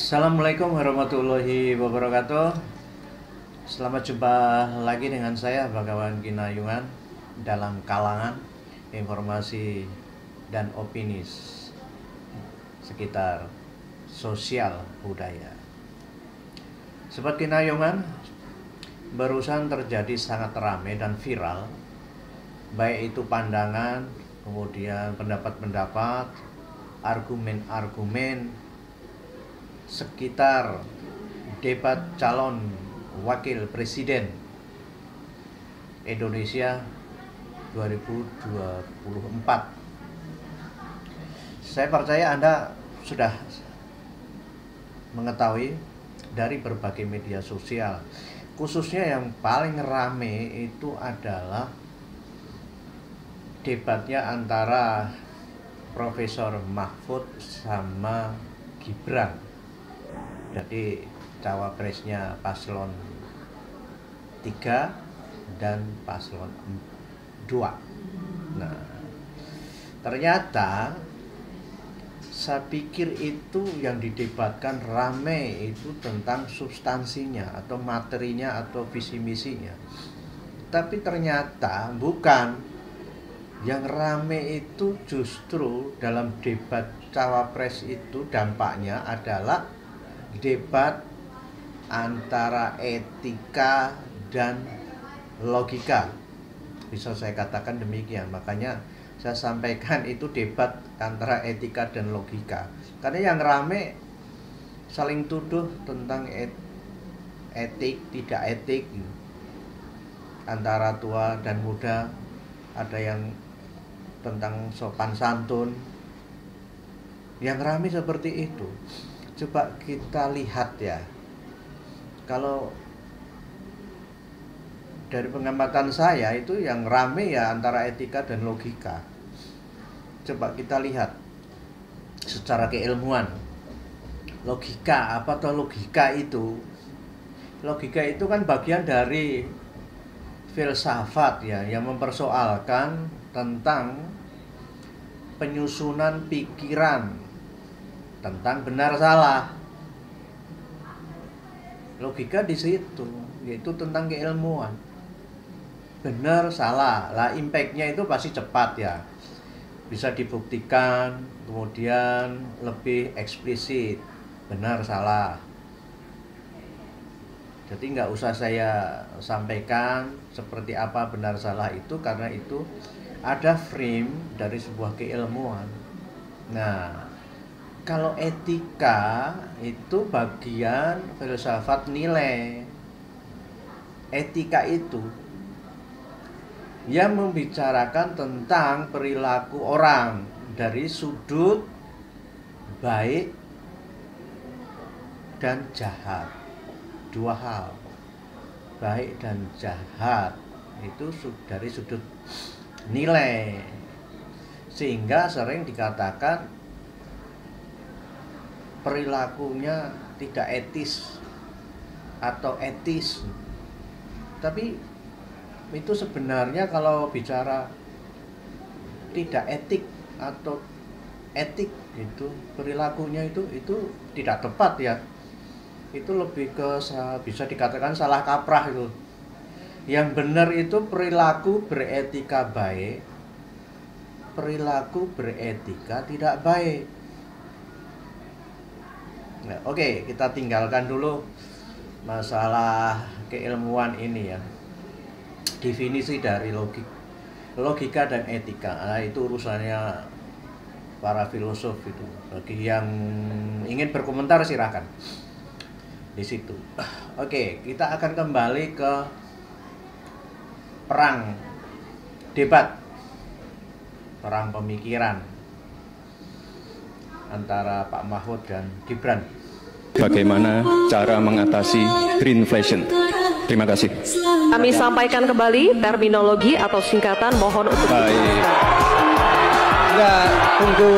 Assalamualaikum warahmatullahi wabarakatuh. Selamat jumpa lagi dengan saya Bagawan Kinayungan dalam kalangan informasi dan opini sekitar sosial budaya. Sobat Kinayungan, barusan terjadi sangat ramai dan viral, baik itu pandangan, kemudian pendapat-pendapat, argumen-argumen sekitar debat calon wakil presiden Indonesia 2024. Saya percaya Anda sudah mengetahui dari berbagai media sosial, khususnya yang paling rame itu adalah debatnya antara Profesor Mahfud sama Gibran. Jadi cawapresnya paslon 3 dan paslon 2. Nah, ternyata saya pikir itu yang didebatkan rame itu tentang substansinya atau materinya atau visi misinya. Tapi ternyata bukan. Yang rame itu justru dalam debat cawapres itu dampaknya adalah debat antara etika dan logika. Bisa saya katakan demikian. Makanya saya sampaikan itu debat antara etika dan logika. Karena yang rame saling tuduh tentang etik, tidak etik, antara tua dan muda. Ada yang tentang sopan santun. Yang rame seperti itu. Coba kita lihat ya. Kalau dari pengamatan saya itu yang rame ya antara etika dan logika. Coba kita lihat secara keilmuan. Logika, apa tuh logika itu? Logika itu kan bagian dari filsafat ya, yang mempersoalkan tentang penyusunan pikiran tentang benar salah. Logika di situ, yaitu tentang keilmuan. Benar salah, lah impactnya itu pasti cepat ya, bisa dibuktikan, kemudian lebih eksplisit, benar salah. Jadi nggak usah saya sampaikan seperti apa benar salah itu, karena itu ada frame dari sebuah keilmuan. Nah, kalau etika itu bagian filsafat nilai. Etika itu yang membicarakan tentang perilaku orang dari sudut baik dan jahat. Dua hal, baik dan jahat, itu dari sudut nilai. Sehingga sering dikatakan perilakunya tidak etis atau etis. Tapi itu sebenarnya kalau bicara tidak etik atau etik itu perilakunya itu tidak tepat ya. Itu lebih ke bisa dikatakan salah kaprah itu. Yang benar itu perilaku beretika baik, perilaku beretika tidak baik. Nah, oke, kita tinggalkan dulu masalah keilmuan ini ya. Definisi dari logika dan etika. Nah, itu urusannya para filosof itu. Bagi yang ingin berkomentar silakan di situ. Oke, kita akan kembali ke perang debat, perang pemikiran antara Pak Mahfud dan Gibran. Bagaimana cara mengatasi greenflation? Terima kasih. Kami sampaikan kembali terminologi atau singkatan, mohon untuk Baik. Enggak, tunggu.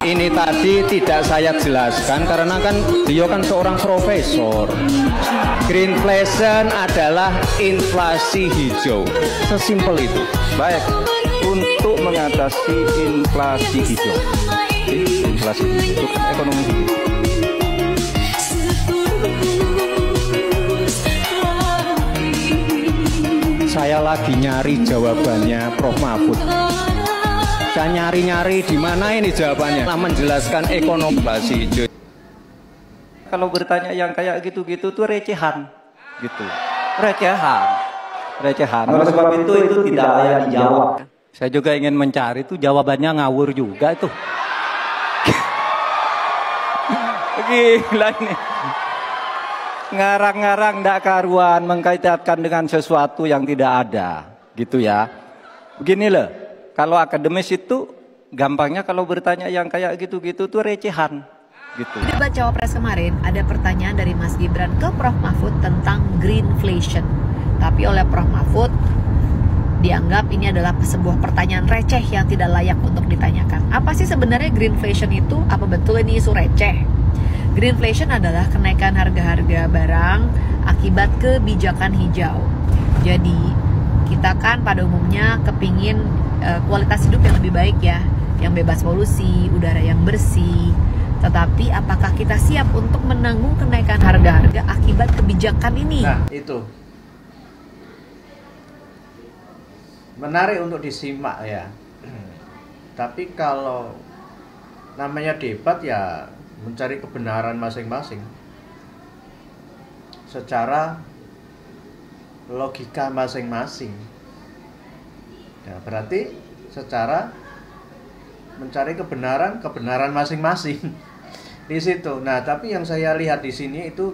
Ini tadi tidak saya jelaskan karena kan beliau kan seorang profesor. Greenflation adalah inflasi hijau. Sesimpel itu. Baik, untuk mengatasi inflasi hijau, Inflasi itu kan ekonomi. Saya lagi nyari jawabannya Prof. Mahfud. Saya nyari-nyari di mana ini jawabannya. Menjelaskan ekonomi inflasi. Kalau bertanya yang kayak gitu-gitu tuh recehan, gitu. Recehan. Oleh sebab itu tidak layak dijawab. Saya juga ingin mencari tuh jawabannya ngawur juga itu. Gila ini. Ngarang-ngarang ndak karuan, mengkaitkan dengan sesuatu yang tidak ada, gitu ya. Begini loh, kalau akademis itu gampangnya kalau bertanya yang kayak gitu-gitu tuh recehan, gitu. Di debat Cawapres kemarin ada pertanyaan dari Mas Gibran ke Prof. Mahfud tentang greenflation. Tapi oleh Prof. Mahfud dianggap ini adalah sebuah pertanyaan receh yang tidak layak untuk ditanyakan. Apa sih sebenarnya greenflation itu? Apa betul ini isu receh? Greenflation adalah kenaikan harga-harga barang akibat kebijakan hijau. Jadi kita kan pada umumnya kepingin kualitas hidup yang lebih baik ya, yang bebas polusi, udara yang bersih. Tetapi apakah kita siap untuk menanggung kenaikan harga-harga akibat kebijakan ini? Nah, itu menarik untuk disimak ya. Tapi kalau namanya debat ya mencari kebenaran masing-masing secara logika masing-masing. Nah, berarti secara mencari kebenaran masing-masing di situ. Nah, tapi yang saya lihat di sini itu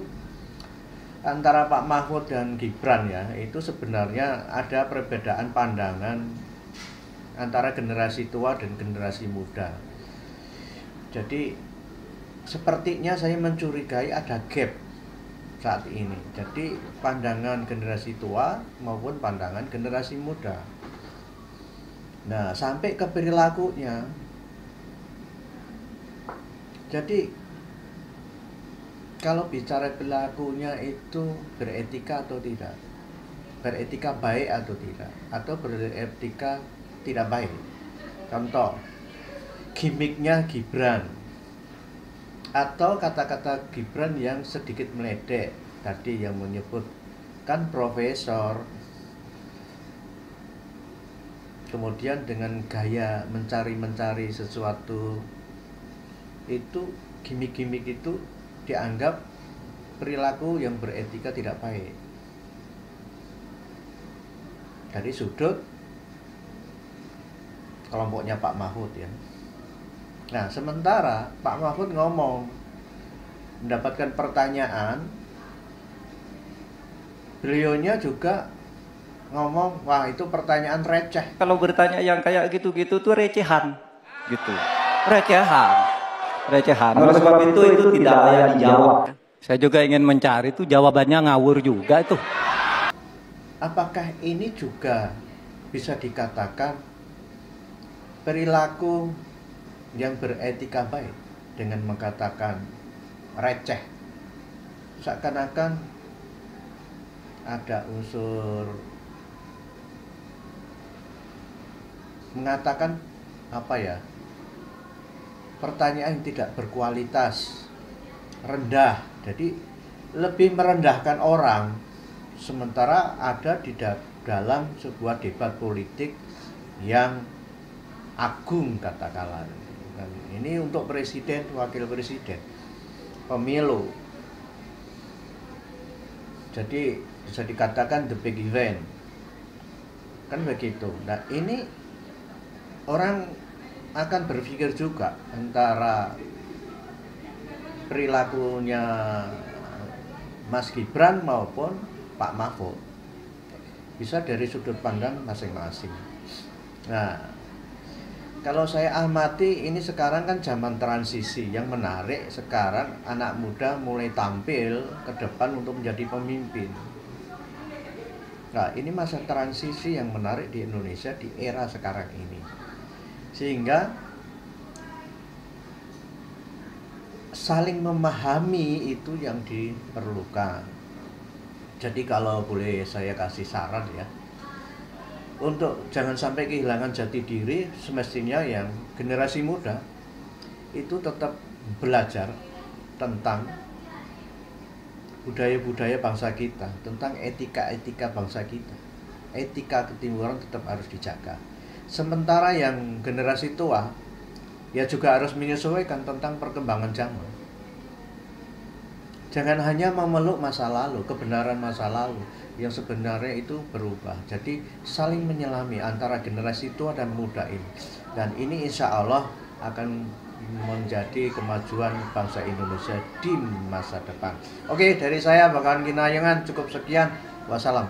antara Pak Mahfud dan Gibran ya, itu sebenarnya ada perbedaan pandangan antara generasi tua dan generasi muda. Jadi sepertinya saya mencurigai ada gap saat ini. Jadi pandangan generasi tua maupun pandangan generasi muda. Nah, sampai ke perilakunya. Jadi kalau bicara perilakunya itu beretika atau tidak, beretika baik atau tidak, atau beretika tidak baik. Contoh, gimmicknya Gibran atau kata-kata Gibran yang sedikit meledek tadi, yang menyebut kan profesor, kemudian dengan gaya mencari sesuatu itu, gimmick-gimmick itu dianggap perilaku yang beretika tidak baik dari sudut kelompoknya Pak Mahfud ya. Nah, sementara Pak Mahfud ngomong, mendapatkan pertanyaan, beliaunya juga ngomong, wah itu pertanyaan receh. Kalau bertanya yang kayak gitu-gitu tuh recehan, gitu. Recehan. Oleh sebab itu tidak layak dijawab. Saya juga ingin mencari tuh jawabannya ngawur juga itu. Apakah ini juga bisa dikatakan perilaku yang beretika baik dengan mengatakan receh? Seakan-akan ada unsur mengatakan apa ya, pertanyaan yang tidak berkualitas, rendah, jadi lebih merendahkan orang, sementara ada di dalam sebuah debat politik yang agung katakanlah. Dan ini untuk presiden, wakil presiden, pemilu. Jadi bisa dikatakan the big event, kan begitu. Nah, ini orang akan berpikir juga antara perilakunya Mas Gibran maupun Pak Mahfud, bisa dari sudut pandang masing-masing. Nah, kalau saya amati ini sekarang kan zaman transisi. Yang menarik sekarang anak muda mulai tampil ke depan untuk menjadi pemimpin. Nah, ini masa transisi yang menarik di Indonesia di era sekarang ini. Sehingga saling memahami itu yang diperlukan. Jadi kalau boleh saya kasih saran ya, untuk jangan sampai kehilangan jati diri, semestinya yang generasi muda itu tetap belajar tentang budaya-budaya bangsa kita, tentang etika-etika bangsa kita. Etika ketimuran tetap harus dijaga. Sementara yang generasi tua ya juga harus menyesuaikan tentang perkembangan zaman. Jangan hanya memeluk masa lalu, kebenaran masa lalu yang sebenarnya itu berubah. Jadi saling menyelami antara generasi tua dan muda ini. Dan ini insya Allah akan menjadi kemajuan bangsa Indonesia di masa depan. Oke, dari saya Bakalan Kinayangan cukup sekian. Wassalam.